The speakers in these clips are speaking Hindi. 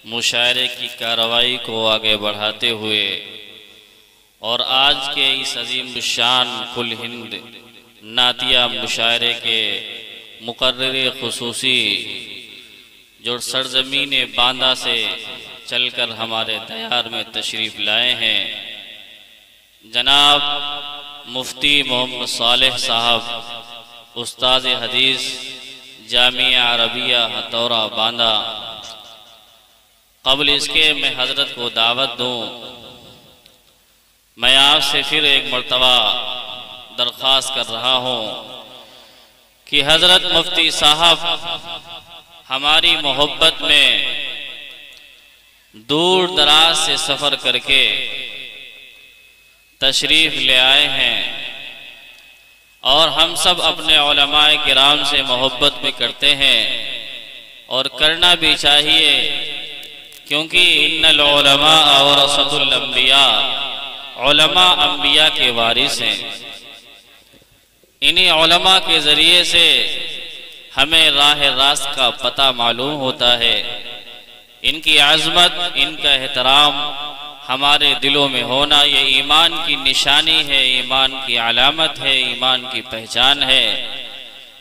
मुशायरे की कार्रवाई को आगे बढ़ाते हुए और आज के इस अजीम शान कुल हिंद नातिया मुशायरे के मुकर्रर खुसूसी जो सरजमीन बांदा से चलकर हमारे दयार में तशरीफ़ लाए हैं, जनाब मुफ्ती मोहम्मद सालेह साहब उस्ताद हदीस जामिया अरबिया हथौरा बांदा। क़ब्ल इसके मैं हज़रत को दावत दूँ, मैं आपसे फिर एक मर्तबा दरख्वास्त कर रहा हूँ कि हज़रत मुफ्ती साहब हमारी मोहब्बत में दूर दराज से सफ़र करके तशरीफ़ ले आए हैं और हम सब अपने उलमाए किराम से मोहब्बत भी करते हैं और करना भी चाहिए, क्योंकि इन्नल उलमा वरसतुल अंबिया, उलमा अंबिया के वारिस हैं। इन्हीं उलमा के ज़रिए से हमें राह रास्त का पता मालूम होता है। इनकी आज़मत, इनका एहतराम हमारे दिलों में होना ये ईमान की निशानी है, ईमान की अलामत है, ईमान की पहचान है।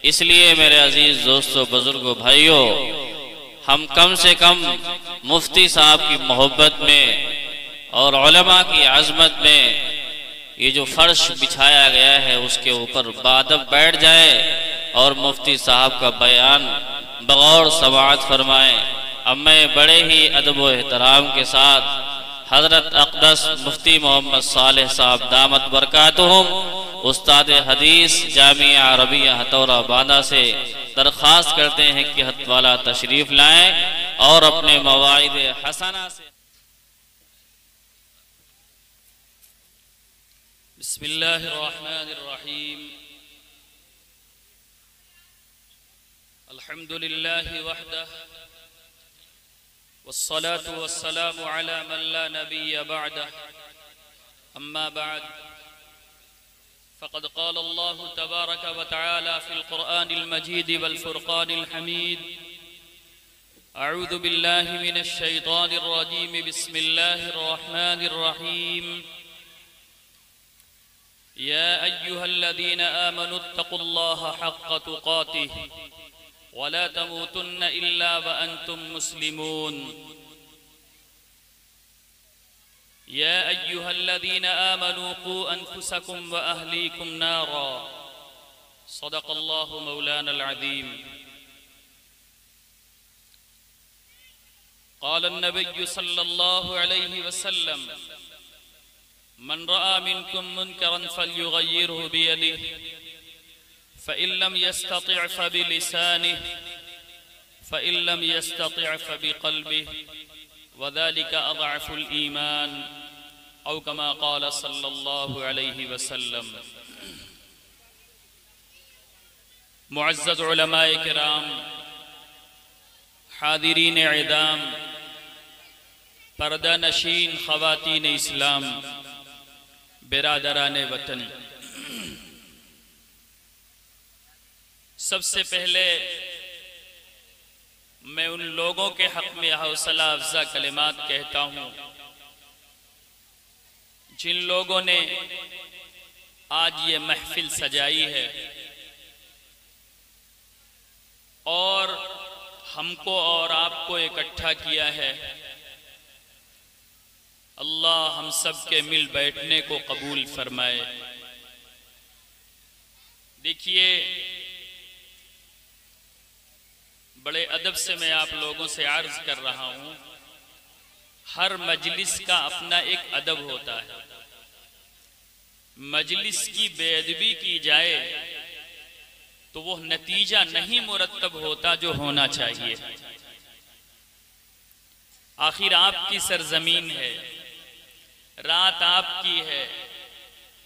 इसलिए मेरे अजीज़ दोस्तों, बुजुर्गों, भाइयों, हम कम से कम मुफ्ती साहब की मोहब्बत में और उलमा की आज़मत में ये जो फ़र्श बिछाया गया है उसके ऊपर बादब बैठ जाए और मुफ्ती साहब का बयान बगौर समाअत फरमाएँ। अब मैं बड़े ही अदब व एहतराम के साथ हज़रत अक़दस मुफ्ती मोहम्मद सालेह साहब दामत बरकातुहुम उस्ताद हदीस जामिया अरबिया हथौरा बांदा से दरख्वास्त करते हैं कि हत वाला तशरीफ़ लाएँ और अपने मवाइद हसना से। बिस्मिल्लाहिर्रहमानिर्रहीम, अल्हम्दुलिल्लाहि वहदह वस्सलातु वस्सलामु अला मन ला नबिय्य बअदह, अम्मा बाद, फ़क़द क़ाल अल्लाहु तबारक व तआला फ़िल क़ुरआनिल मजीद वल फ़ुरक़ानिल हमीद, अऊज़ु बिल्लाहि मिनश शैतानिर रजीम, बिस्मिल्लाहिर रहमानिर रहीम, या अय्युहल्लज़ीना आमनुत्तक़ुल्लाहा हक़्क़ तुक़ातिह वला तमूतुन्न इल्ला व अंतुम मुस्लिमून। या अय्युहल्लज़ीना आमनू क़ू अनफुसकुम व अहलीकुम नारा, सदक़ल्लाहु मौलानल अज़ीम। क़ाल अन्नबिय्यु सल्लल्लाहु अलैहि वसल्लम, मन रआ मिनकुम मुनकरन फल्युग़य्यिरहु बियदिहि फ़इन लम यस्ततिअ फ़बिलिसानिहि फ़इन लम यस्ततिअ फ़बिक़ल्बिहि वज़ालिका अज़अफ़ुल ईमान, औ कमा क़ाल सल्लल्लाहु अलैहि वसल्लम। मुअज़्ज़ज़ उलमाए किराम, हाज़िरीन इज़ाम, पर्दा नशीन ख़वातीन इस्लाम, बिरादरान वतन, सबसे पहले मैं उन लोगों के हक़ में हौसला अफ़ज़ा कलिमात कहता हूँ जिन लोगों ने आज ये महफिल सजाई है और हमको और आपको इकट्ठा किया है। अल्लाह हम सब के मिल बैठने को कबूल फरमाए। देखिए, बड़े अदब से मैं आप लोगों से अर्ज कर रहा हूँ, हर मजलिस का अपना एक अदब होता है। मजलिस की बेअदबी की जाए तो वो नतीजा नहीं मुरत्तब होता जो होना चाहिए। आखिर आपकी सरजमीन है, रात आपकी है,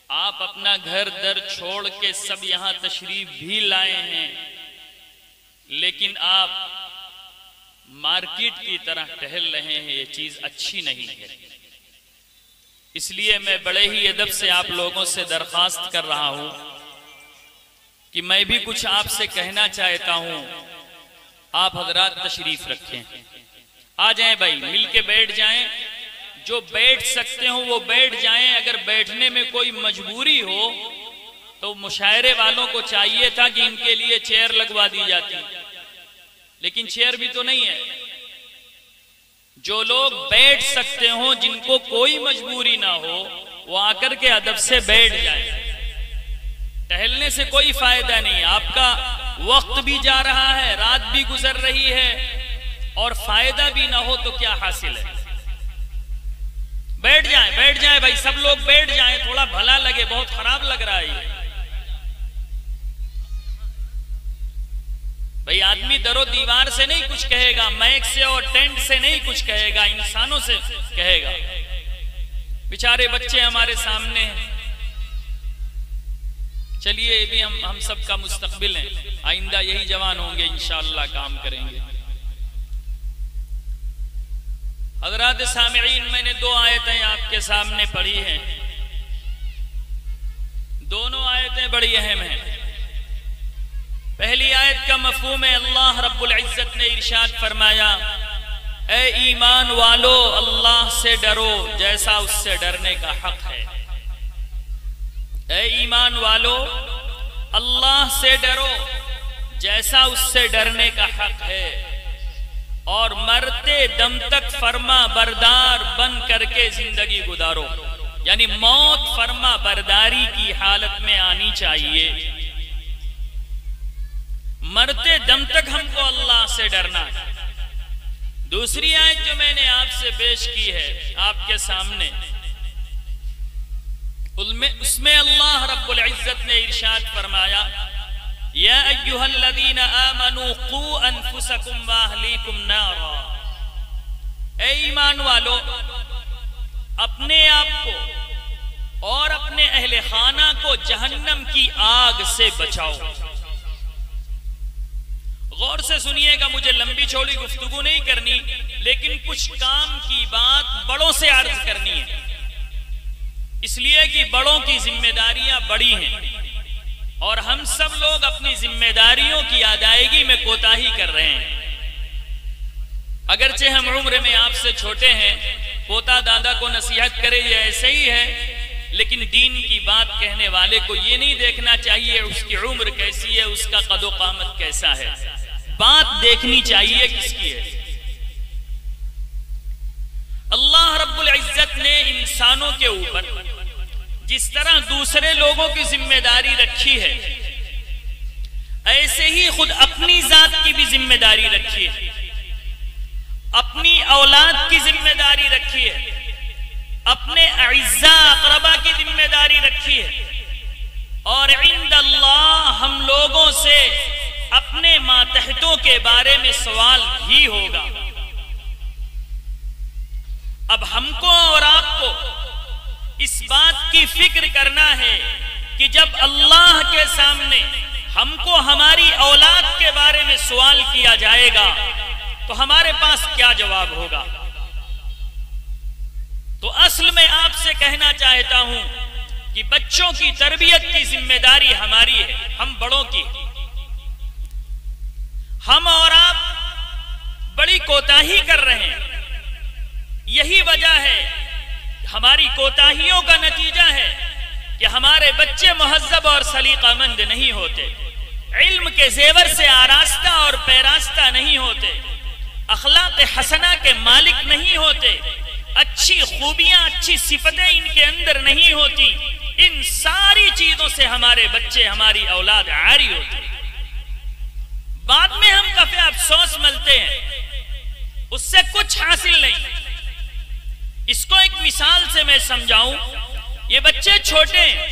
आप अपना घर दर छोड़ के सब यहाँ तशरीफ भी लाए हैं, लेकिन आप मार्केट की तरह टहल रहे हैं। ये चीज अच्छी नहीं है। इसलिए मैं बड़े ही अदब से आप लोगों से दरख्वास्त कर रहा हूं कि मैं भी कुछ आपसे कहना चाहता हूं। आप हजरात तशरीफ रखें। आ जाएं भाई, मिल के बैठ जाएं, जो बैठ सकते हो वो बैठ जाएं। अगर बैठने में कोई मजबूरी हो तो मुशायरे वालों को चाहिए था कि इनके लिए चेयर लगवा दी जाती, लेकिन चेयर भी तो नहीं है। जो लोग बैठ सकते हो, जिनको कोई मजबूरी ना हो, वो आकर के अदब से बैठ जाए। टहलने से कोई फायदा नहीं, आपका वक्त भी जा रहा है, रात भी गुजर रही है और फायदा भी ना हो तो क्या हासिल है। बैठ जाए भाई, सब लोग बैठ जाएं, थोड़ा भला लगे, बहुत खराब लग रहा है ये। भाई आदमी दरो दीवार से नहीं कुछ कहेगा, माइक से और टेंट से नहीं कुछ कहेगा, इंसानों से कहेगा। बेचारे बच्चे हमारे सामने हैं, चलिए ये भी हम सब का मुस्तकबिल है, आइंदा यही जवान होंगे, इंशाअल्लाह काम करेंगे। हज़रात सामिईन, मैंने 2 आयतें आपके सामने पढ़ी हैं, दोनों आयतें बड़ी अहम हैं। पहली आयत का मफहूम है, अल्लाह रब्बुल इज्जत ने इरशाद फरमाया, ए ईमान वालो अल्लाह से डरो जैसा उससे डरने का हक है। ए ईमान वालो अल्लाह से डरो जैसा उससे डरने का हक है, और मरते दम तक फर्मा बरदार बन करके जिंदगी गुजारो। यानी मौत फर्मा बरदारी की हालत में आनी चाहिए। मरते दम तक हमको अल्लाह से डरना है। दूसरी आयत जो मैंने आपसे पेश की है आपके सामने, उसमें अल्लाह रब्बुल इज्जत ने इरशाद फरमाया, या अय्युहल्लज़ीना आमनू क़ू अनफुसकुम व अहलीकुम नारा। ए ईमान वालो, अपने आप को और अपने अहले खाना को जहन्नम की आग से बचाओ। गौर से सुनिएगा, मुझे लंबी चौड़ी गुफ्तगू नहीं करनी, लेकिन कुछ काम की बात बड़ों से अर्ज करनी है, इसलिए कि बड़ों की जिम्मेदारियां बड़ी हैं और हम सब लोग अपनी जिम्मेदारियों की अदायगी में कोताही कर रहे हैं। अगरचे हम उम्र में आपसे छोटे हैं, पोता दादा को नसीहत करे ये ऐसे ही है, लेकिन दीन की बात कहने वाले को ये नहीं देखना चाहिए उसकी उम्र कैसी है, उसका कदो कामत कैसा है, बात देखनी चाहिए किसकी है। अल्लाह रब्बुल इज्जत ने इंसानों के ऊपर जिस तरह दूसरे लोगों की जिम्मेदारी रखी है, ऐसे ही खुद अपनी जात की भी जिम्मेदारी रखी है, अपनी औलाद की जिम्मेदारी रखी है, अपने अइज़्ज़ा अक़रबा की जिम्मेदारी रखी है, और इंदल्लाह हम लोगों से अपने मातहतों के बारे में सवाल भी होगा। अब हमको और आपको इस बात की फिक्र करना है कि जब अल्लाह के सामने हमको हमारी औलाद के बारे में सवाल किया जाएगा तो हमारे पास क्या जवाब होगा। तो असल में आपसे कहना चाहता हूं कि बच्चों की तरबियत की जिम्मेदारी हमारी है, हम बड़ों की। हम और आप बड़ी कोताही कर रहे हैं, यही वजह है, हमारी कोताहियों का नतीजा है कि हमारे बच्चे मुहज्जब और सलीकामंद नहीं होते, इल्म के जेवर से आरास्ता और पैरास्ता नहीं होते, अखलाक हसना के मालिक नहीं होते, अच्छी खूबियां अच्छी सिफतें इनके अंदर नहीं होती। इन सारी चीजों से हमारे बच्चे, हमारी औलाद आरी होती। बाद में हम काफी अफसोस मिलते हैं, उससे कुछ हासिल नहीं। इसको एक मिसाल से मैं समझाऊं, ये बच्चे छोटे हैं,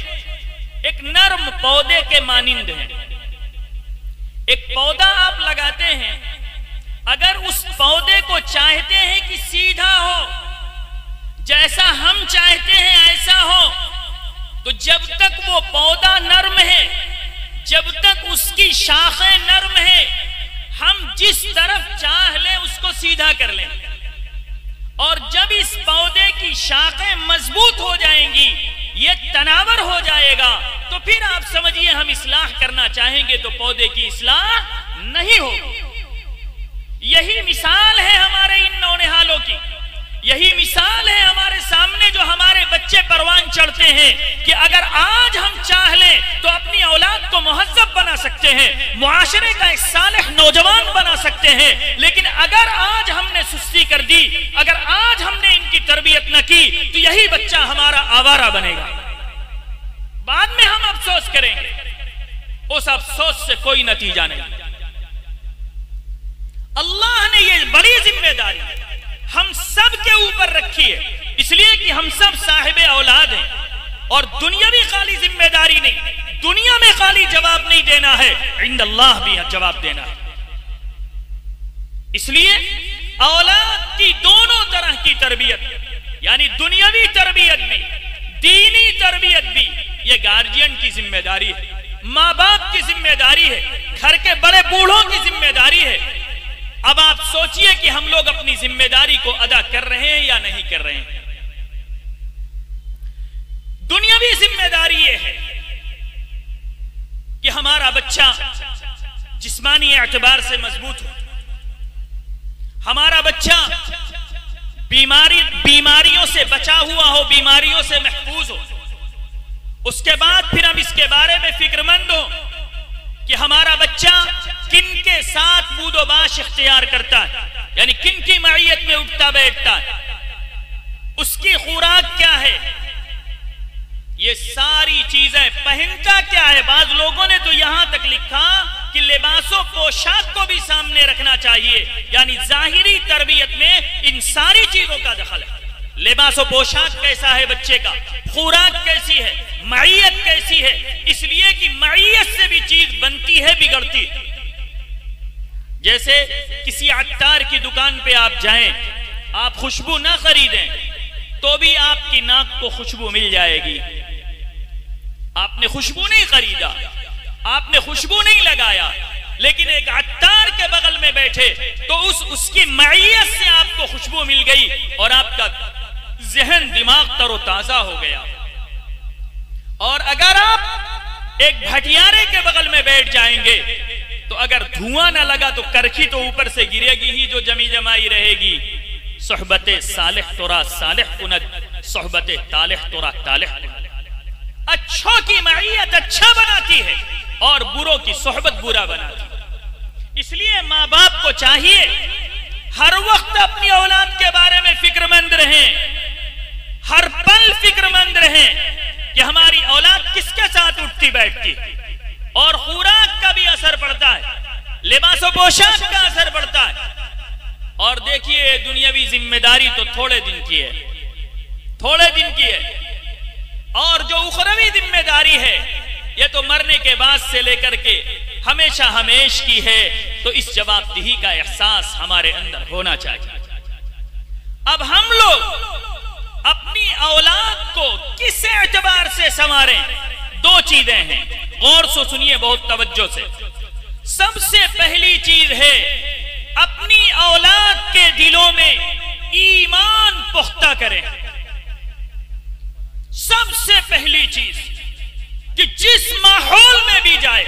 एक नर्म पौधे के मानिंद हैं। एक पौधा आप लगाते हैं, अगर उस पौधे को चाहते हैं कि सीधा हो, जैसा हम चाहते हैं ऐसा हो, तो जब तक वो पौधा नर्म है, जब तक उसकी शाखें नर्म है, हम जिस तरफ चाह लें उसको सीधा कर लें। और जब इस पौधे की शाखें मजबूत हो जाएंगी, ये तनावर हो जाएगा, तो फिर आप समझिए हम इस्लाह करना चाहेंगे तो पौधे की इस्लाह नहीं होगी। यही मिसाल है हमारे इन नौने चढ़ते हैं कि अगर आज हम चाह लें तो अपनी औलाद को मुहज्जब बना सकते हैं, मुआशरे का एक सालिह नौजवान बना सकते हैं। लेकिन अगर आज हमने सुस्ती कर दी, अगर आज हमने इनकी तरबियत न की, तो यही बच्चा हमारा आवारा बनेगा। बाद में हम अफसोस करेंगे, उस अफसोस से कोई नतीजा नहीं। अल्लाह ने ये बड़ी जिम्मेदारी हम सब के ऊपर रखी है, इसलिए कि हम सब साहिब औलाद हैं। और दुनियावी खाली जिम्मेदारी नहीं, दुनिया में खाली जवाब नहीं देना है, इंदल्लाह भी जवाब देना है। इसलिए औलाद की दोनों तरह की तरबियत, यानी दुनियावी तरबियत भी, दीनी तरबियत भी, ये गार्जियन की जिम्मेदारी है, माँ बाप की जिम्मेदारी है, घर के बड़े बूढ़ों की जिम्मेदारी है। अब आप सोचिए कि हम लोग अपनी जिम्मेदारी को अदा कर रहे हैं या नहीं कर रहे हैं। दुनियावी जिम्मेदारी यह है कि हमारा बच्चा जिस्मानी एतबार से मजबूत हो, हमारा बच्चा बीमारियों से बचा हुआ हो, बीमारियों से महफूज हो। उसके बाद फिर हम इसके बारे में फिक्रमंद हो कि हमारा बच्चा किन के साथ बूदोबाश इख्तियार करता है, यानी किन की मईयत में उठता बैठता है, उसकी खुराक क्या है, ये सारी चीजें, पहनता क्या है। बाज लोगों ने तो यहां तक लिखा कि लिबासों पोशाक को भी सामने रखना चाहिए, यानी जाहिरी तरबियत में इन सारी चीजों का दखल है। लिबास और पोशाक कैसा है बच्चे का, खुराक कैसी है, मईयत कैसी है, इसलिए कि मईयत से भी चीज बनती है, बिगड़ती है। जैसे किसी अत्तार की दुकान पे आप जाएं, आप खुशबू ना खरीदें तो भी आपकी नाक को खुशबू मिल जाएगी। आपने खुशबू नहीं खरीदा, आपने खुशबू नहीं लगाया, लेकिन एक अत्तार के बगल में बैठे तो उसकी मईयत से आपको खुशबू मिल गई और आपका जहन दिमाग तरोताजा हो गया। और अगर आप एक भटियारे के बगल में बैठ जाएंगे तो अगर धुआं ना लगा तो करखी तो ऊपर से गिरेगी ही, जो जमी जमाई रहेगी। सोहबते सालिह तोरा सालिह कुनत, सोहबते तालिह तोरा तालिह कुनत। अच्छों की मईयत अच्छा बनाती है और बुरों की सोहबत बुरा बनाती है। इसलिए माँ बाप को चाहिए हर वक्त अपनी औलाद के बारे में फिक्रमंद रहें, हर पल फिक्रमंद रहें कि हमारी औलाद किसके साथ उठती बैठती। और खुराक का भी असर पड़ता है, लिबास और पोशाक का असर पड़ता है। और देखिए दुनियावी जिम्मेदारी तो थोड़े दिन की है, थोड़े दिन की है, और जो उखरवी जिम्मेदारी है ये तो मरने के बाद से लेकर के हमेशा हमेश की है। तो इस जवाबदेही का एहसास हमारे अंदर होना चाहिए। अब हम लोग अपनी औलाद को किस एतबार से संवारें, दो चीजें हैं, गौर से सुनिए बहुत तवज्जो से। सबसे पहली चीज है अपनी औलाद के दिलों में ईमान पुख्ता करें। सबसे पहली चीज कि जिस माहौल में भी जाए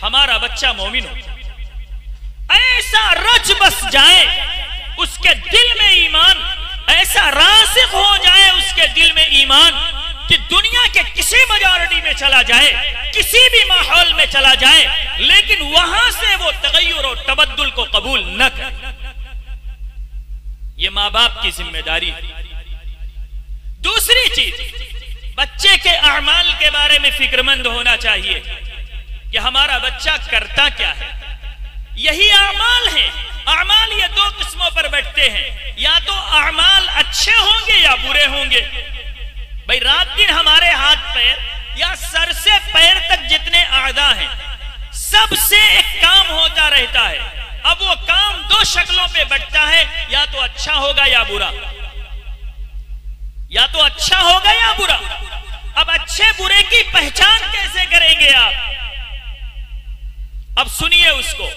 हमारा बच्चा मोमिन हो, ऐसा रच बस जाए उसके दिल में ईमान, ऐसा रासिख हो जाए उसके दिल में ईमान कि दुनिया के किसी मेजॉरिटी में चला जाए, किसी भी माहौल में चला जाए, लेकिन वहां से वो तगय्युर और तबद्दुल को कबूल न करे। ये माँ बाप की जिम्मेदारी है। दूसरी चीज, बच्चे के अमाल के बारे में फिक्रमंद होना चाहिए कि हमारा बच्चा करता क्या है। यही अमाल है। अमाल ये दो किस्मों पर बैठते हैं, या तो अमाल अच्छे होंगे या बुरे होंगे। भाई रात दिन हमारे हाथ पैर या सर से पैर तक जितने आदा हैं सबसे एक काम होता रहता है। अब वो काम दो शक्लों पे बैठता है, या तो अच्छा होगा या बुरा, या तो अच्छा होगा या बुरा। अब अच्छे बुरे की पहचान कैसे करेंगे आप? अब सुनिए उसको,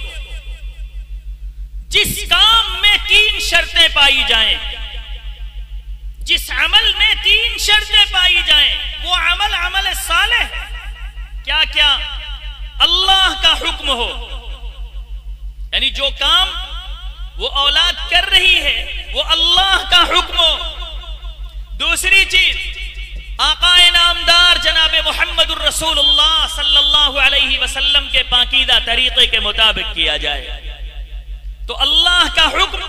जिस काम में 3 शर्तें पाई जाएं, जिस अमल में 3 शर्तें पाई जाएं, वो अमल अमल सालेह। क्या क्या? अल्लाह का हुक्म हो, यानी जो काम वो औलाद कर रही है वो अल्लाह का हुक्म हो। दूसरी चीज, आकाए रसूलुल्लाह सल्लल्लाहु अलैहि वसल्लम के पाकीदा तरीके के मुताबिक किया जाए। तो अल्लाह का हुक्म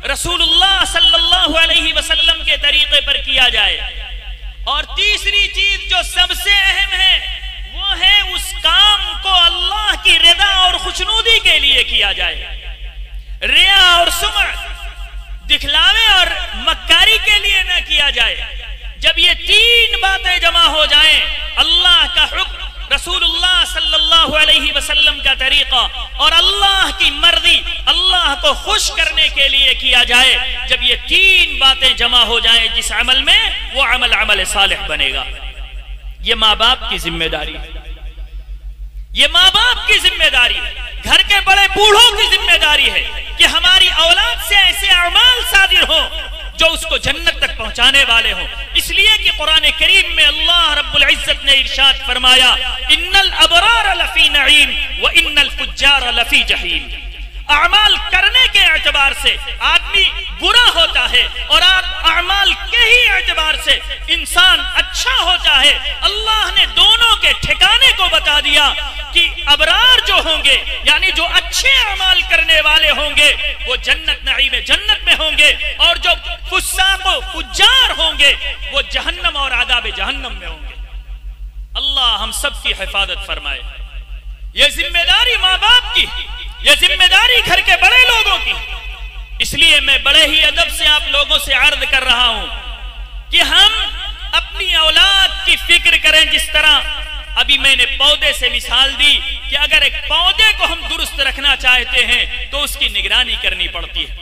रसूलुल्लाह सल्लल्लाहु अलैहि वसल्लम के तरीके पर किया जाए। और तीसरी चीज जो सबसे अहम है वो है उस काम को अल्लाह की रिदा और खुशनुदी के लिए किया जाए। रिया और सुमअत, दिखलावे और मक्कारी के लिए न किया जाए। जब ये तीन बातें जमा हो जाएं, अल्लाह का हुक्म, रसूलुल्लाह सल्लल्लाहु अलैहि वसल्लम का तरीका और अल्लाह की मर्जी, अल्लाह को खुश करने के लिए किया जाए, जब ये तीन बातें जमा हो जाएं जिस अमल में, वो अमल अमल सालिह बनेगा। ये माँ बाप की जिम्मेदारी है, ये माँ बाप की जिम्मेदारी है, घर के बड़े बूढ़ों की जिम्मेदारी है कि हमारी औलाद से ऐसे अमाल सादिर हो जो उसको जन्नत तक पहुंचाने वाले हों। इसलिए कि कुरान करीम में अल्लाह रब्बुल इज्जत ने इरशाद फरमाया, इन्नल अबरार लफी नईम व इन्नल फुज्जार लफी जहीम। अमाल करने के एतबार से आदमी बुरा होता है और अमाल के ही एतबार से इंसान अच्छा होता है। अल्लाह ने दोनों के ठिकाने को बता दिया कि अबरार जो होंगे, यानी जो अच्छे अमाल करने वाले होंगे, वो जन्नत नईम जन्नत में होंगे, और जो फुस्साक फुज्जार होंगे वो जहन्नम और आदाब जहन्नम में होंगे। अल्लाह हम सब की हिफाजत फरमाए। ये जिम्मेदारी माँ बाप की, ये जिम्मेदारी घर के बड़े लोगों की। इसलिए मैं बड़े ही अदब से आप लोगों से अर्ज कर रहा हूं कि हम अपनी औलाद की फिक्र करें। जिस तरह अभी मैंने पौधे से मिसाल दी कि अगर एक पौधे को हम दुरुस्त रखना चाहते हैं तो उसकी निगरानी करनी पड़ती है,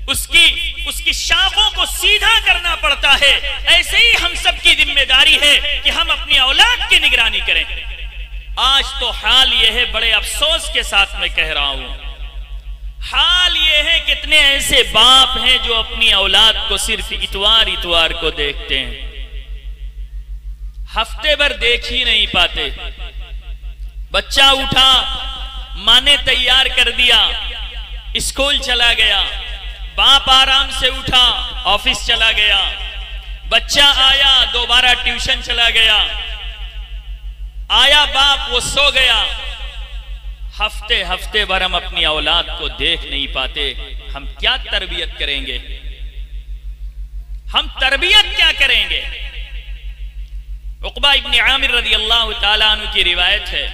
उसकी शाखों को सीधा करना पड़ता है। ऐसे ही हम सब की जिम्मेदारी है कि हम अपनी औलाद की निगरानी करें। आज तो हाल यह है, बड़े अफसोस के साथ मैं कह रहा हूं, हाल यह है कितने ऐसे बाप हैं जो अपनी औलाद को सिर्फ इतवार इतवार को देखते हैं, हफ्ते भर देख ही नहीं पाते। बच्चा उठा, माँ ने तैयार कर दिया, स्कूल चला गया, बाप आराम से उठा, ऑफिस चला गया, बच्चा आया, दोबारा ट्यूशन चला गया, आया बाप, वो सो गया। हफ्ते हफ्ते भर हम अपनी औलाद को देख नहीं पाते। हम क्या तरबियत करेंगे? हम तरबियत क्या करेंगे? उक़बा इब्न आमिर रज़ियल्लाहु ताला अन्हु की रिवायत है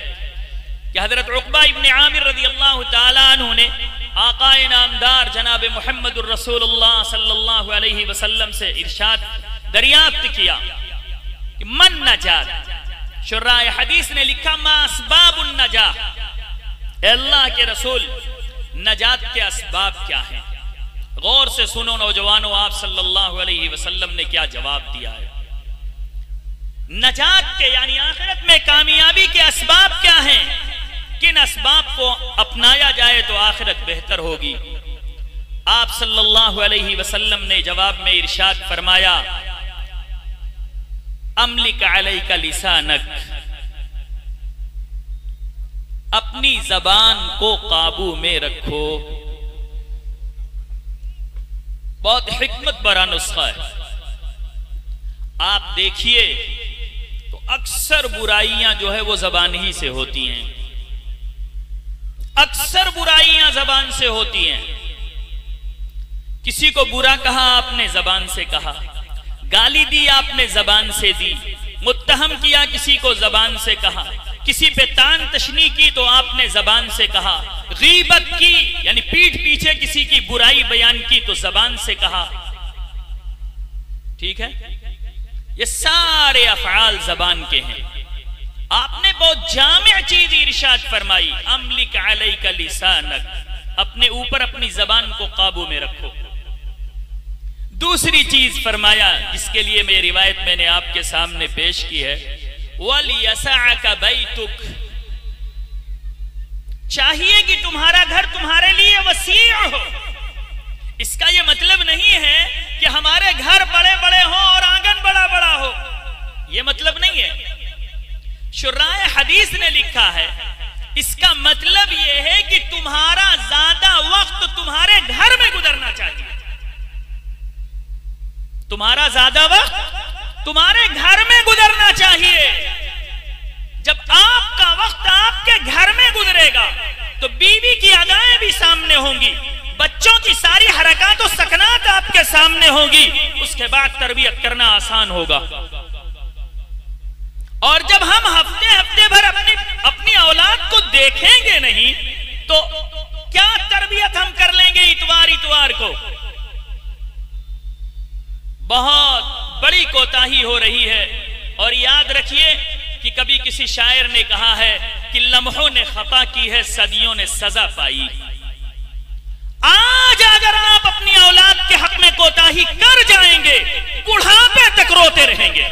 कि हज़रत उक़बा इब्न आमिर रज़ियल्लाहु ताला अन्हु ने आक़ाए नामदार जनाब मुहम्मदुर रसूलुल्लाह सल्लल्लाहु अलैहि वसल्लम से इरशाद दरियाफ्त किया कि मन नजात। शुर्राए हदीस ने लिखा मा अस्बाबुन नजाह, अल्लाह के रसूल नजात के असबाब क्या हैं? गौर से सुनो नौजवानों, आप सल्लल्लाहु अलैहि वसल्लम ने क्या जवाब दिया है। नजात के यानी आखिरत में कामयाबी के असबाब क्या हैं? किन असबाब को अपनाया जाए तो आखिरत बेहतर होगी? आप सल्लल्लाहु अलैहि वसल्लम ने जवाब में इरशाद फरमाया, अमलिक अलैका लिसानक, अपनी जबान को काबू में रखो। बहुत हिकमत भरा नुस्खा है। आप देखिए तो अक्सर बुराइयां जो है वो जबान ही से होती हैं, अक्सर बुराइयां जबान से होती हैं। किसी को बुरा कहा आपने, जबान से कहा, गाली दी आपने, जबान से दी, मुत्तहम किया किसी को, जबान से कहा, किसी पे तान तशनी की तो आपने जबान से कहा, गीबत की यानी पीठ पीछे किसी की बुराई बयान की तो जबान से कहा। ठीक है, ये सारे अफ़आल जबान के हैं। आपने बहुत जामिअ चीज इरशाद फरमाई, अमलिक अलैका लिसानक, अपने ऊपर अपनी जबान को काबू में रखो। दूसरी चीज फरमाया जिसके लिए मैं रिवायत मैंने आपके सामने पेश की है, वलियसअका बैतुक, चाहिए कि तुम्हारा घर तुम्हारे लिए वसीअ हो। इसका यह मतलब नहीं है कि हमारे घर बड़े बड़े हो और आंगन बड़ा बड़ा हो, यह मतलब नहीं है। शुर्राए हदीस ने लिखा है, इसका मतलब यह है कि तुम्हारा ज्यादा वक्त तुम्हारे घर में गुजरना चाहिए, तुम्हारा ज्यादा वक्त तुम्हारे घर में गुजरना चाहिए। जब आपका वक्त आपके घर में गुजरेगा तो बीवी की अदाएं भी सामने होंगी, बच्चों की सारी हरकत और सकनात आपके सामने होगी, उसके बाद तरबियत करना आसान होगा। और जब हम हफ्ते हफ्ते भर अपनी औलाद को देखेंगे नहीं तो क्या तरबियत हम कर लेंगे इतवार को? बहुत बड़ी कोताही हो रही है। और याद रखिए कि कभी किसी शायर ने कहा है कि लम्हों ने खता की है, सदियों ने सजा पाई। आज अगर आप अपनी औलाद के हक में कोताही कर जाएंगे, बुढ़ापे तक रोते रहेंगे,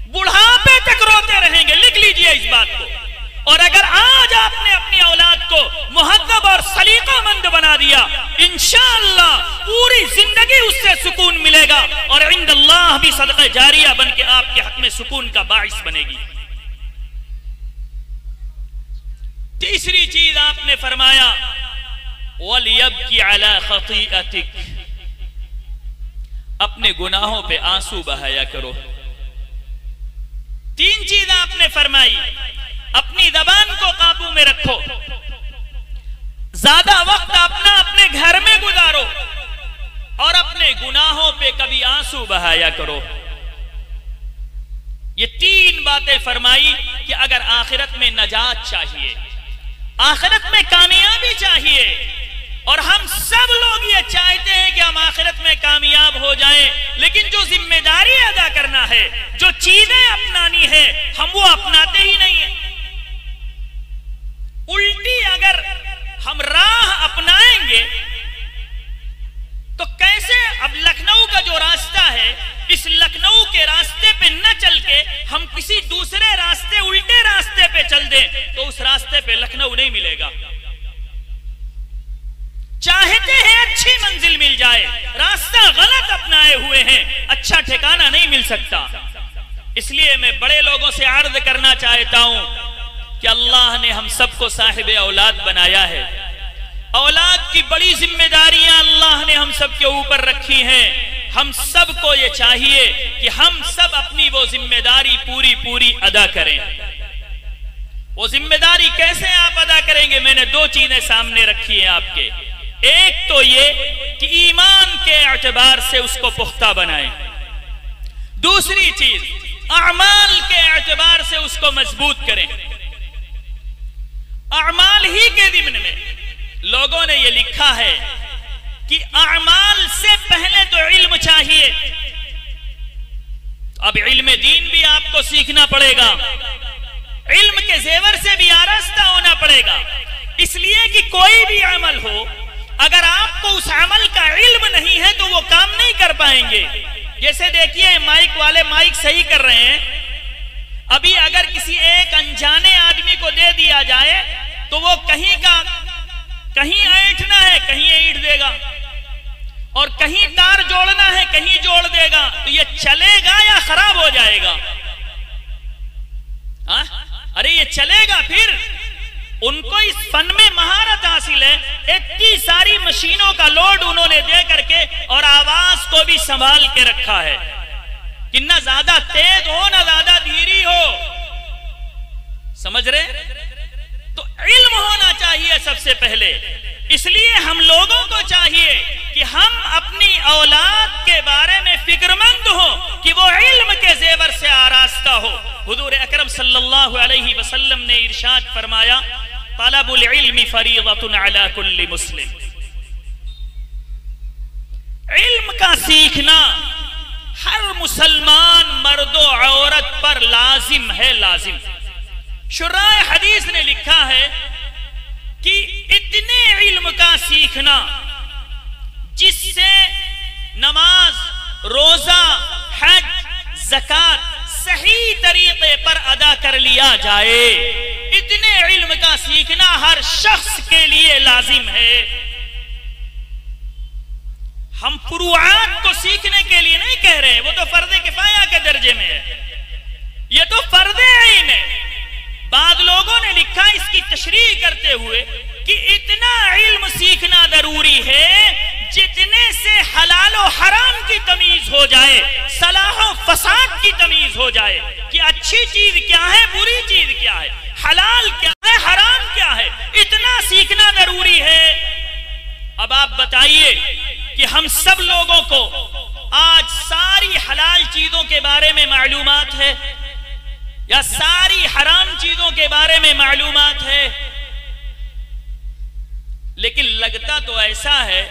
बुढ़ापे तक रोते रहेंगे। लिख लीजिए इस बात को। और अगर आज आपने अपनी औलाद को मुहद्दब और सलीकामंद बना दिया, इंशाअल्लाह पूरी जिंदगी उससे सुकून मिलेगा और इंदल्लाह भी सदका जारिया बन के आपके हक में सुकून का बाइस बनेगी। तीसरी चीज आपने फरमाया वलियब्की अला खतीअतिक, अपने गुनाहों पे आंसू बहाया करो। तीन चीज आपने फरमाई, अपनी जबान को काबू में रखो, ज्यादा वक्त अपने घर में गुजारो और अपने गुनाहों पे कभी आंसू बहाया करो। ये तीन बातें फरमाई कि अगर आखिरत में नजात चाहिए, आखिरत में कामयाबी चाहिए, और हम सब लोग ये चाहते हैं कि हम आखिरत में कामयाब हो जाएं, लेकिन जो जिम्मेदारी अदा करना है, जो चीजें अपनानी है, हम वो अपनाते ही नहीं है। उल्टी अगर हम राह अपनाएंगे तो कैसे? अब लखनऊ का जो रास्ता है, इस लखनऊ के रास्ते पे न चल के हम किसी दूसरे रास्ते, उल्टे रास्ते पे चल दें तो उस रास्ते पे लखनऊ नहीं मिलेगा। चाहते हैं अच्छी मंजिल मिल जाए, रास्ता गलत अपनाए हुए हैं, अच्छा ठिकाना नहीं मिल सकता। इसलिए मैं बड़े लोगों से अर्ज करना चाहता हूं कि अल्लाह ने हम सबको साहिब औलाद बनाया है। औलाद की बड़ी जिम्मेदारियां अल्लाह ने हम सब के ऊपर रखी हैं। हम सबको ये चाहिए कि हम सब अपनी वो जिम्मेदारी पूरी अदा करें। वो जिम्मेदारी कैसे आप अदा करेंगे? मैंने दो चीजें सामने रखी हैं आपके। एक तो ये कि ईमान के एतबार से उसको पुख्ता बनाएं। दूसरी चीज अमाल के एतबार से उसको मजबूत करें। अमाल ही के दिमन में लोगों ने ये लिखा है कि अमाल से पहले तो इल्म चाहिए। अब इल्म दीन भी आपको सीखना पड़ेगा, इल्म के जेवर से भी आरास्ता होना पड़ेगा। इसलिए कि कोई भी अमल हो, अगर आपको उस अमल का इल्म नहीं है तो वो काम नहीं कर पाएंगे। जैसे देखिए माइक वाले माइक सही कर रहे हैं, अभी अगर किसी एक अनजाने आदमी को दे दिया जाए तो वो कहीं ऐंठना है, कहीं ऐंठ देगा, और कहीं तार जोड़ना है, कहीं जोड़ देगा, तो ये चलेगा या खराब हो जाएगा? अरे ये चलेगा। फिर उनको इस फन में महारत हासिल है, इतनी सारी मशीनों का लोड उन्होंने दे करके और आवाज को भी संभाल के रखा है कि ना ज्यादा तेज हो ना ज्यादा धीरी हो। समझ रहे? तो इल्म होना चाहिए सबसे पहले। इसलिए हम लोगों को चाहिए कि हम अपनी औलाद के बारे में फिक्रमंद हो कि वो इल्म के जेवर से आरास्ता हो। हुजूर अकरम सल्लल्लाहु अलैहि वसल्लम ने इरशाद फरमाया, तलबुल इल्मी फरीज़तुन अला कुल्ली मुस्लिम। इल्म का सीखना हर मुसलमान मर्दो औरत पर लाजिम है, लाजिम। शुराए हदीस ने लिखा है कि इतने इल्म का सीखना जिससे नमाज, रोजा, हज, ज़कात सही तरीके पर अदा कर लिया जाए, इतने इल्म का सीखना हर शख्स के लिए लाजिम है। हम फुरुआत को सीखने के लिए नहीं कह रहे हैं, वो तो फर्ज़े किफ़ाया के दर्जे में है, ये तो फर्ज़े ऐन है। बाद लोगों ने लिखा इसकी तशरीह करते हुए कि इतना इल्म सीखना जरूरी है जितने से हलाल और हराम की तमीज हो जाए, सलाह और फसाद की तमीज हो जाए, कि अच्छी चीज क्या है, बुरी चीज क्या है, हलाल क्या है, हराम क्या है, इतना सीखना जरूरी है। अब आप बताइए कि हम सब लोगों को आज सारी हलाल चीजों के बारे में मालूमात है या सारी हराम चीजों के बारे में मालूमात है? लेकिन लगता तो ऐसा है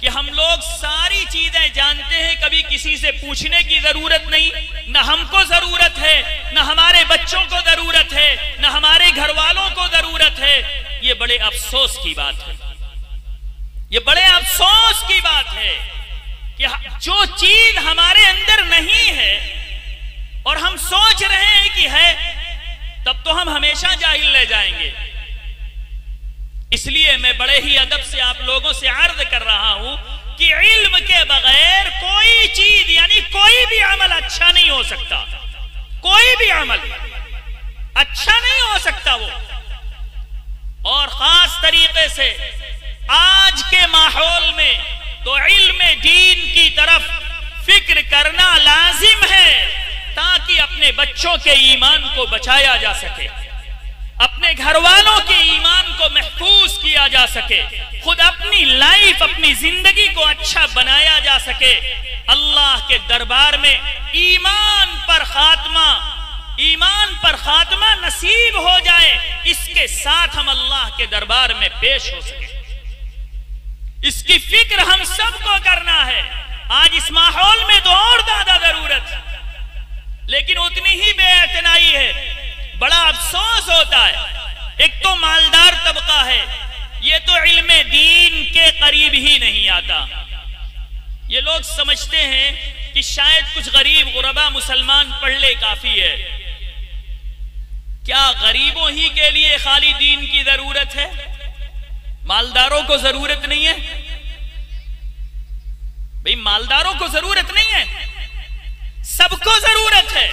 कि हम लोग सारी चीजें जानते हैं, कभी किसी से पूछने की जरूरत नहीं, न हमको जरूरत है, न हमारे बच्चों को जरूरत है, न हमारे घर वालों को जरूरत है। ये बड़े अफसोस की बात है, ये बड़े अफसोस की बात है कि जो चीज हमारे अंदर नहीं है और हम सोच रहे हैं कि है, तब तो हम हमेशा जाहिल रह जाएंगे। इसलिए मैं बड़े ही अदब से आप लोगों से अर्ज कर रहा हूं कि इल्म के बगैर कोई चीज यानी कोई भी अमल अच्छा नहीं हो सकता, कोई भी अमल अच्छा नहीं हो सकता वो। और खास तरीके से आज के माहौल में तो इल्म दीन की तरफ फिक्र करना लाजिम है, ताकि अपने बच्चों के ईमान को बचाया जा सके, अपने घर वालों के ईमान को महफूज किया जा सके, खुद अपनी लाइफ, अपनी जिंदगी को अच्छा बनाया जा सके। अल्लाह के दरबार में ईमान पर खात्मा नसीब हो जाए, इसके साथ हम अल्लाह के दरबार में पेश हो सके, इसकी फिक्र हम सबको करना है। आज इस माहौल में तो और ज्यादा जरूरत है, लेकिन उतनी ही बेअतनाई है। बड़ा अफसोस होता है, एक तो मालदार तबका है, ये तो इल्मे दीन के करीब ही नहीं आता। ये लोग समझते हैं कि शायद कुछ गरीब गुरबा मुसलमान पढ़ ले काफी है। क्या गरीबों ही के लिए खाली दीन की जरूरत है? मालदारों को जरूरत नहीं है? भाई मालदारों को जरूरत नहीं है, सबको जरूरत है,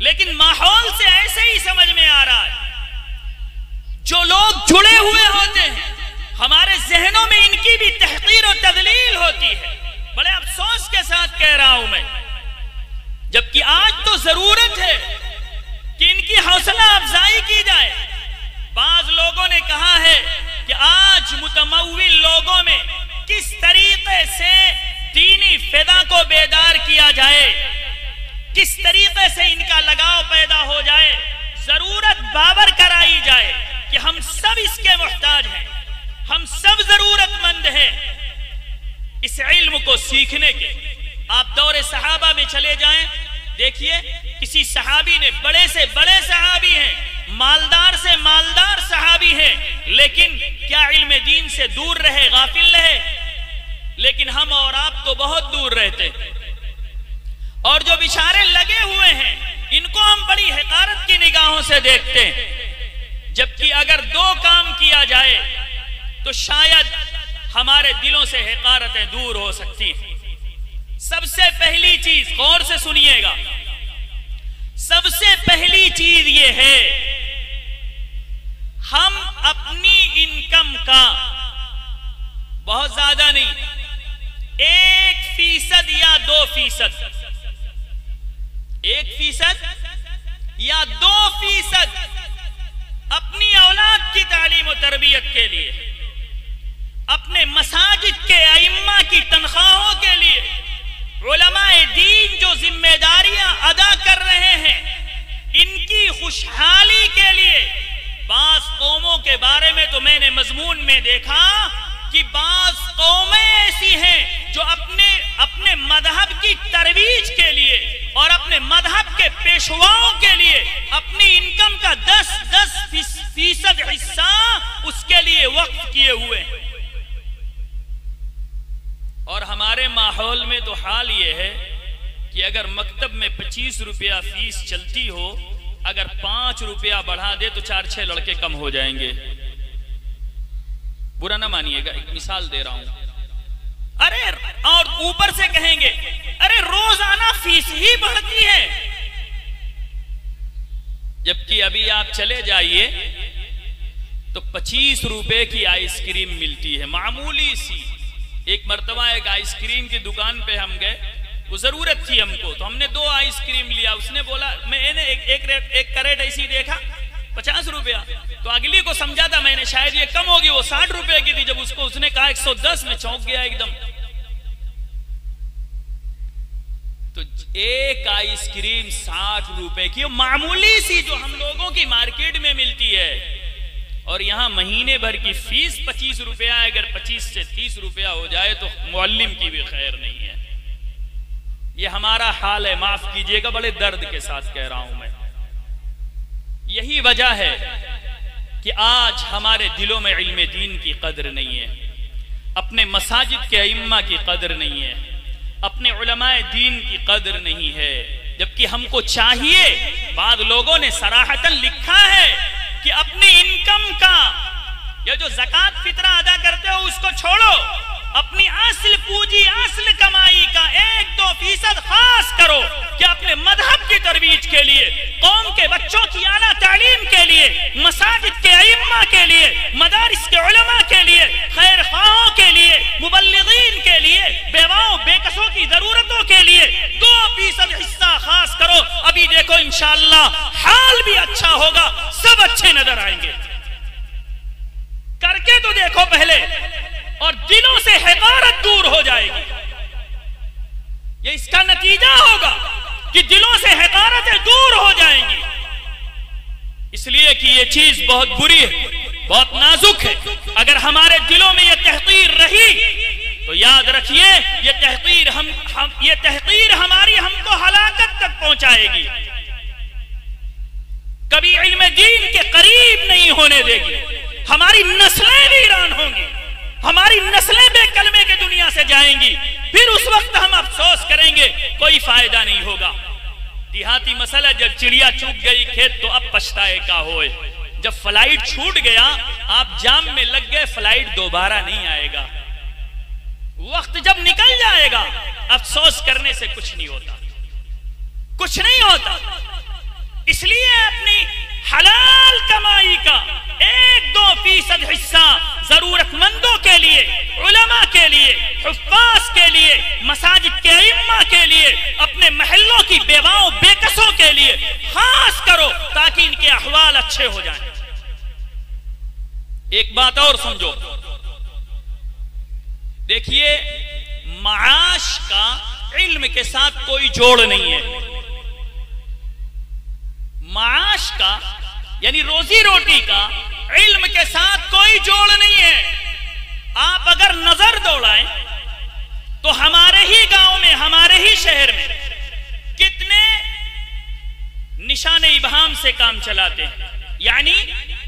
लेकिन माहौल से ऐसे ही समझ में आ रहा है। जो लोग जुड़े हुए होते हैं, हमारे जहनों में इनकी भी तहकीर और तदलील होती है। बड़े अफसोस के साथ कह रहा हूं मैं, जबकि आज तो जरूरत है कि इनकी हौसला अफजाई की जाए। बाज लोगों ने कहा है कि आज मुतमव्विल लोगों में किस तरीके से दीनी फिदा को बेदार किया जाए, किस तरीके से इनका लगाव पैदा हो जाए, जरूरत बाबर कराई जाए कि हम सब इसके मुहताज हैं, हम सब जरूरतमंद हैं इस इल्म को सीखने के। आप दौरे सहाबा में चले जाएं, देखिए किसी सहाबी ने, बड़े से बड़े सहाबी हैं, मालदार से मालदार सहाबी हैं, लेकिन क्या इल्म दीन से दूर रहे, गाफिल रहे? लेकिन हम और आप तो बहुत दूर रहते, और जो बेचारे लगे हुए हैं इनको हम बड़ी हकारत की निगाहों से देखते हैं। जबकि अगर दो काम किया जाए तो शायद हमारे दिलों से हकारतें दूर हो सकती हैं। सबसे पहली चीज, गौर से सुनिएगा, सबसे पहली चीज ये है, हम अपनी इनकम का बहुत ज्यादा नहीं, 1% या 2%, 1% या 2% अपनी औलाद की तालीम और तरबियत के लिए, अपने मसाजिद के अइम्मा की तनख्वाहों के लिए, उलमाए दीन जो जिम्मेदारियां अदा कर रहे हैं, इनकी खुशहाली के लिए। बास कौमों के बारे में तो मैंने मजमून में देखा कि बास कौमें ऐसी हैं जो अपने मजहब की तरवीज के लिए और अपने मजहब के पेशवाओं के लिए अपनी इनकम का 10% हिस्सा उसके लिए वक्फ किए हुए हैं। और हमारे माहौल में तो हाल ये है कि अगर मकतब में 25 रुपया फीस चलती हो, अगर 5 रुपया बढ़ा दे तो 4-6 लड़के कम हो जाएंगे। बुरा ना मानिएगा, एक मिसाल दे रहा हूं। अरे और ऊपर से कहेंगे अरे रोजाना फीस ही बढ़ती है, जबकि अभी आप चले जाइए तो 25 रुपए की आइसक्रीम मिलती है, मामूली सी। एक मर्तबा एक आइसक्रीम की दुकान पे हम गए, वो जरूरत थी हमको, तो हमने 2 आइसक्रीम लिया। उसने बोला, मैंने एक कैरेट ऐसी देखा 50 रुपया, तो अगली को समझा था मैंने शायद ये कम होगी, वो 60 रुपए की थी। जब उसको उसने कहा 110 में चौंक गया एकदम। तो एक आइसक्रीम 60 रुपए की, मामूली सी जो हम लोगों की मार्केट में मिलती है, और यहां महीने भर की फीस 25 रुपया। अगर 25 से 30 रुपया हो जाए तो मुअल्लिम की भी खैर नहीं है। ये हमारा हाल है, माफ कीजिएगा, बड़े दर्द के साथ कह रहा हूं मैं। यही वजह है कि आज हमारे दिलों में इल्म दीन की कदर नहीं है, अपने मसाजिद के अइम्मा की कदर नहीं है, अपने उलमाए दीन की कदर नहीं है। जबकि हमको चाहिए, बाद लोगों ने सराहतन लिखा है कि अपनी इनकम का, ये जो ज़कात फितरा अदा करते हो उसको छोड़ो, अपनी असल पूंजी, असल कमाई का 1-2% खास करो कि अपने मजहब की तरवीज के लिए, कौम के बच्चों की आला तालीम के लिए, मसाजिद के अइम्मा के लिए, मदारिस के उलमा के लिए, खैर ख्वाहों के लिए, मुबल्लिगीन के लिए, बेवाओं बेकसों की जरूरतों के लिए 2% हिस्सा खास करो। अभी देखो इंशाअल्लाह हाल भी अच्छा होगा, सब अच्छे नजर आएंगे। करके तो देखो पहले, और दिलों से हक़ारत दूर हो जाएगी। ये इसका नतीजा होगा कि दिलों से हक़ारतें दूर हो जाएंगी। इसलिए कि ये चीज बहुत बुरी है, बहुत नाजुक है। अगर हमारे दिलों में ये तहकीर रही तो याद रखिए, ये तहकीर हमारी हमको हलाकत तक पहुंचाएगी, कभी इल्म दीन के करीब नहीं होने देगी। हमारी नस्लें वीरान होंगी, हमारी नस्लें बेकलमे के दुनिया से जाएंगी। फिर उस वक्त हम अफसोस करेंगे, कोई फायदा नहीं होगा। देहाती मसला, जब चिड़िया चूक गई खेत तो अब पछताए का होए। जब फ्लाइट छूट गया, आप जाम में लग गए, फ्लाइट दोबारा नहीं आएगा। वक्त जब निकल जाएगा, अफसोस करने से कुछ नहीं होता, कुछ नहीं होता। इसलिए अपनी हलाल कमाई का 1-2% हिस्सा जरूरतमंदों के लिए, उलमा के लिए, हुफ्फाज के लिए, मसाजिद के अइम्मा के लिए, अपने महल्लों की बेवाओं बेकसों के लिए खास करो, ताकि इनके अहवाल अच्छे हो जाएं। एक बात और समझो, देखिए, माश का इल्म के साथ कोई जोड़ नहीं है। माश का यानी रोजी रोटी का इल्म के साथ कोई जोड़ नहीं है। आप अगर नजर दौड़ाएं तो हमारे ही गांव में, हमारे ही शहर में कितने निशाने इब्हाम से काम चलाते हैं, यानी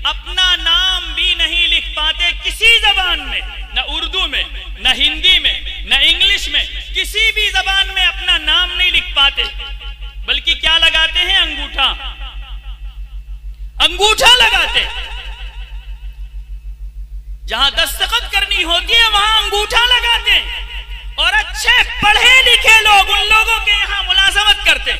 अपना नाम भी नहीं लिख पाते किसी जबान में, न उर्दू में, न हिंदी में, न इंग्लिश में, किसी भी जबान में अपना नाम नहीं लिख पाते, बल्कि क्या लगाते हैं, अंगूठा, अंगूठा लगाते। जहां दस्तखत करनी होती है वहां अंगूठा लगाते। और अच्छे पढ़े लिखे लोग उन लोगों के यहां मुलाजमत करते।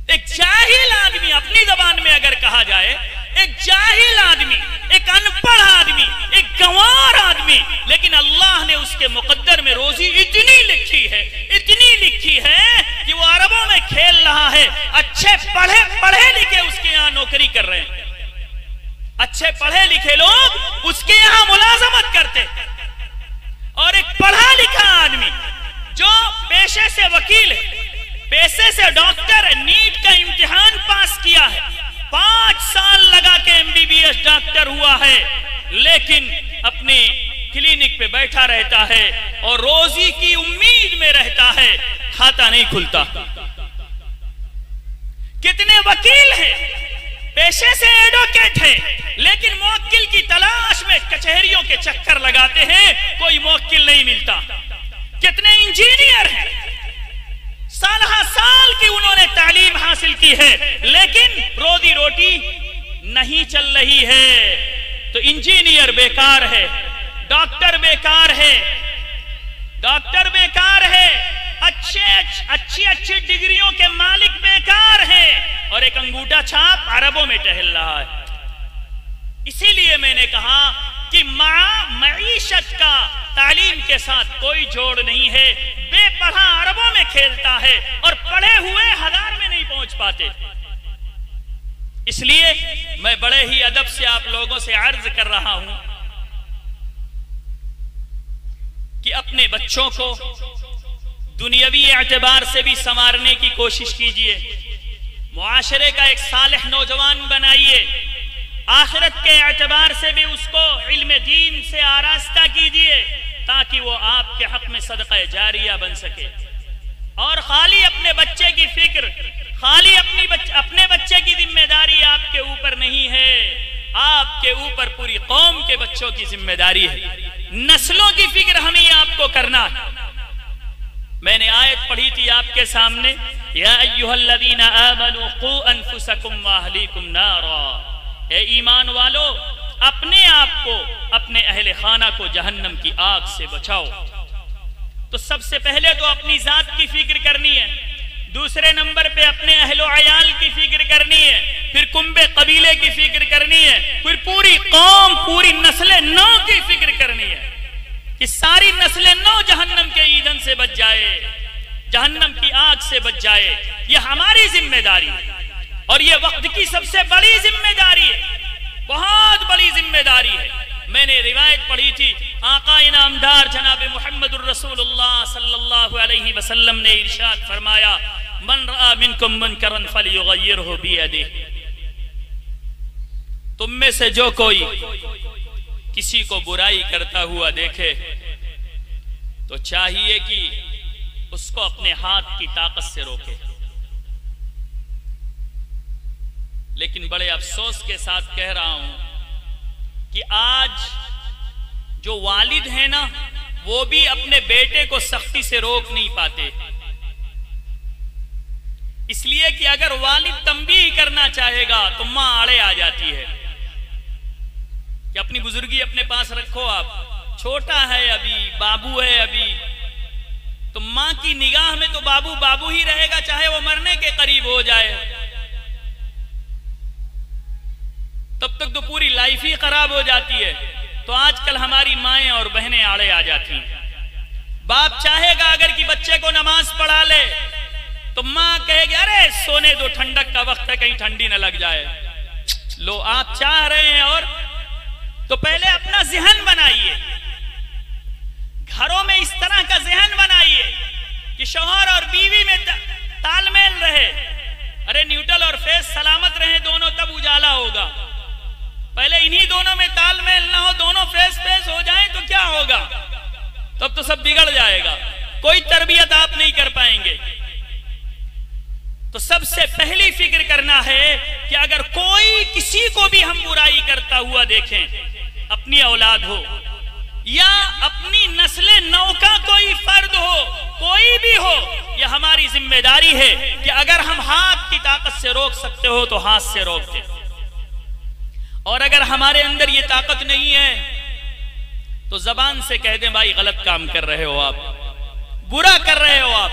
एक जाहिल आदमी, अपनी जबान में अगर कहा जाए, एक जाहिल आदमी, एक अनपढ़ आदमी, एक गंवार आदमी, लेकिन अल्लाह ने उसके मुकद्दर में रोजी इतनी लिखी है, इतनी लिखी है कि वो अरबों में खेल रहा है। अच्छे पढ़े लिखे उसके यहां नौकरी कर रहे हैं, अच्छे पढ़े लिखे लोग उसके यहां मुलाजमत करते। और एक पढ़ा लिखा आदमी जो पेशे से वकील है, पेशे से डॉक्टर है, नीट का इम्तिहान पास किया है, 5 साल लगा के MBBS डॉक्टर हुआ है, लेकिन अपने क्लिनिक पे बैठा रहता है और रोजी की उम्मीद में रहता है, खाता नहीं खुलता। कितने वकील हैं, पेशे से एडवोकेट हैं, लेकिन मुवक्किल की तलाश में कचहरियों के चक्कर लगाते हैं, कोई मुवक्किल नहीं मिलता। कितने इंजीनियर हैं, साल की उन्होंने तालीम हासिल की है, लेकिन रोजी रोटी नहीं चल रही है। तो इंजीनियर बेकार है, डॉक्टर बेकार है, डॉक्टर बेकार है, अच्छी डिग्रियों के मालिक बेकार हैं, और एक अंगूठा छाप अरबों में टहल रहा है। इसीलिए मैंने कहा कि मईशत का तालीम के साथ कोई जोड़ नहीं है। पढ़ा अरबों में खेलता है और पढ़े हुए 1000 में नहीं पहुंच पाते। इसलिए मैं बड़े ही अदब से आप लोगों से अर्ज कर रहा हूं कि अपने बच्चों को दुनियावी एतबार से भी संवारने की कोशिश कीजिए, मुआशरे का एक सालिह नौजवान बनाइए, आखिरत के एतबार से भी उसको इल्म दीन से आरास्ता कीजिए ताकि वो आपके हक में सदका जारिया बन सके। और खाली अपने बच्चे की फिक्र, खाली अपने बच्चे की जिम्मेदारी आपके ऊपर नहीं है, आपके ऊपर पूरी कौम के बच्चों की जिम्मेदारी है। नस्लों की फिक्र हमें आपको करना है। मैंने आयत पढ़ी थी आपके सामने, या अय्युहल्लज़ीना आमनू क़ू अनफुसकुम व अहलीकुम नारा, ए ईमान वालो अपने आप को, अपने अहले खाना को जहन्नम की आग से बचाओ। तो सबसे पहले तो अपनी जात की फिक्र करनी है, दूसरे नंबर पे अपने अहलो अयाल की फिक्र करनी है, फिर कुंबे कबीले की फिक्र करनी है, फिर पूरी कौम, पूरी नस्लें नौ की फिक्र करनी है कि सारी नस्लें नौ जहन्नम के ईंधन से बच जाए, जहन्नम की आग से बच जाए। ये हमारी जिम्मेदारी है और ये वक्त की सबसे बड़ी जिम्मेदारी है, बहुत बड़ी जिम्मेदारी है। मैंने रिवायत पढ़ी थी, आका इनामदार जनाब मुहम्मदुर रसूलुल्लाह सल्लल्लाहु अलैहि वसल्लम ने इरशाद फरमाया, मन रआ मिनकुम मुनकरन फलयुगय्यिरहु बियदिही, तुम में से जो कोई किसी को बुराई करता हुआ देखे तो चाहिए कि उसको अपने हाथ की ताकत से रोके। लेकिन बड़े अफसोस के साथ कह रहा हूं कि आज जो वालिद है ना, वो भी अपने बेटे को सख्ती से रोक नहीं पाते, इसलिए कि अगर वालिद तंबीह करना चाहेगा तो मां आड़े आ जाती है कि अपनी बुजुर्गी अपने पास रखो, आप छोटा है अभी, बाबू है अभी। तो मां की निगाह में तो बाबू बाबू ही रहेगा, चाहे वो मरने के करीब हो जाए, तब तक तो पूरी लाइफ ही खराब हो जाती है। तो आजकल हमारी माएं और बहनें आड़े आ जाती हैं। बाप चाहेगा अगर कि बच्चे को नमाज पढ़ा ले तो मां कहेगी, अरे सोने दो, ठंडक का वक्त है, कहीं ठंडी न लग जाए। लो, आप चाह रहे हैं और तो पहले अपना ज़हन बनाइए, घरों में इस तरह का ज़हन बनाइए कि शौहर और बीवी में तालमेल रहे। अरे न्यूट्रल और फेस सलामत रहे दोनों, तब उजाला होगा। पहले इन्हीं दोनों में तालमेल ना हो, दोनों फेस फेस हो जाएं तो क्या होगा? तब तो सब बिगड़ जाएगा, कोई तरबियत आप नहीं कर पाएंगे। तो सबसे पहली फिक्र करना है कि अगर कोई किसी को भी हम बुराई करता हुआ देखें, अपनी औलाद हो या अपनी नस्ले नौ का कोई फर्द हो, कोई भी हो, यह हमारी जिम्मेदारी है कि अगर हम हाथ की ताकत से रोक सकते हो तो हाथ से रोक दे। और अगर हमारे अंदर ये ताकत नहीं है तो जबान से कह दें, भाई गलत काम कर रहे हो आप, बुरा कर रहे हो आप,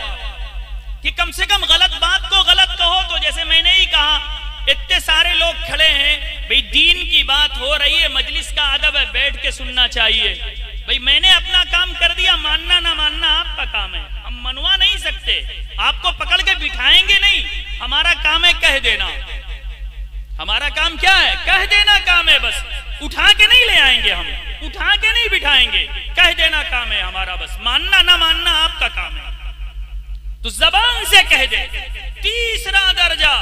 कि कम से कम गलत बात को गलत कहो। तो जैसे मैंने ही कहा, इतने सारे लोग खड़े हैं, भाई दीन की बात हो रही है, मजलिस का अदब है, बैठ के सुनना चाहिए। भाई मैंने अपना काम कर दिया, मानना ना मानना आपका काम है, हम मनवा नहीं सकते, आपको पकड़ के बिठाएंगे नहीं। हमारा काम है कह देना, हमारा काम क्या है? कह देना काम है, बस उठा के नहीं ले आएंगे, हम उठा के नहीं बिठाएंगे, कह देना काम है हमारा, बस मानना ना मानना आपका काम है। तो जबान से कह दे। तीसरा दर्जा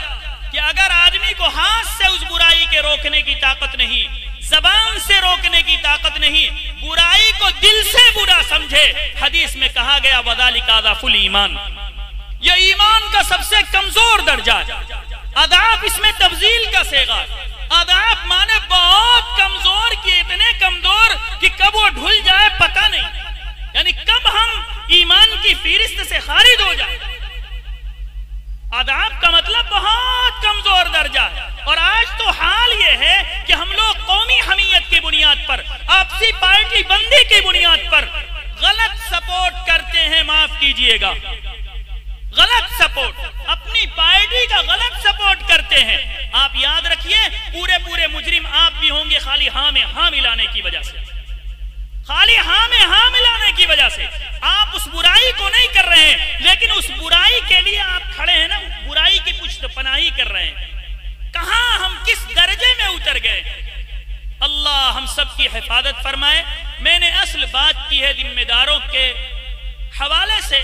कि अगर आदमी को हाथ से उस बुराई के रोकने की ताकत नहीं, जबान से रोकने की ताकत नहीं, बुराई को दिल से बुरा समझे, हदीस में कहा गया वदालिका अज़अफुल ईमान, यह ईमान का सबसे कमजोर दर्जा है। अदाफ इसमें तब्दील का सेगा, अदाफ माने बहुत कमजोर, कि इतने कमजोर कि कब वो ढुल जाए पता नहीं, यानी कब हम ईमान की फहरिस्त से खारिज हो जाए। आदाब का मतलब बहुत कमजोर दर्जा है। और आज तो हाल ये है कि हम लोग कौमी हमीयत की बुनियाद पर, आपसी पार्टी बंदी की बुनियाद पर गलत सपोर्ट करते हैं, माफ कीजिएगा, गलत सपोर्ट, अपनी पार्टी का गलत सपोर्ट करते हैं। आप याद रखिए, पूरे पूरे मुजरिम आप भी होंगे, खाली हाँ में हाँ मिलाने की वजह से, खाली हाँ में हाँ मिलाने की वजह से। आप उस बुराई को नहीं कर रहे हैं, उस बुराई के लिए आप खड़े हैं ना, बुराई की पुष्टपनाही कर रहे हैं। कहां हम किस दर्जे में उतर गए। अल्लाह हम सब की हिफाजत फरमाए। मैंने असल बात की है जिम्मेदारों के हवाले से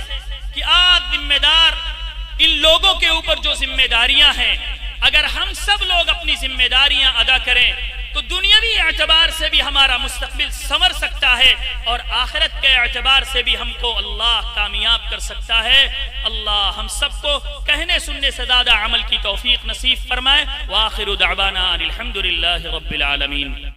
कि आज जिम्मेदार इन लोगों के ऊपर जो जिम्मेदारियां हैं, अगर हम सब लोग अपनी जिम्मेदारियां अदा करें तो दुनियावी एतबार से भी हमारा मुस्तकबिल संवर सकता है और आखिरत के एतबार से भी हमको अल्लाह कामयाब कर सकता है। अल्लाह हम सबको कहने सुनने से ज्यादा अमल की तौफीक नसीब फरमाए। व आखिरु दअवाना अनिल हम्दुलिल्लाहि रब्बिल आलमीन।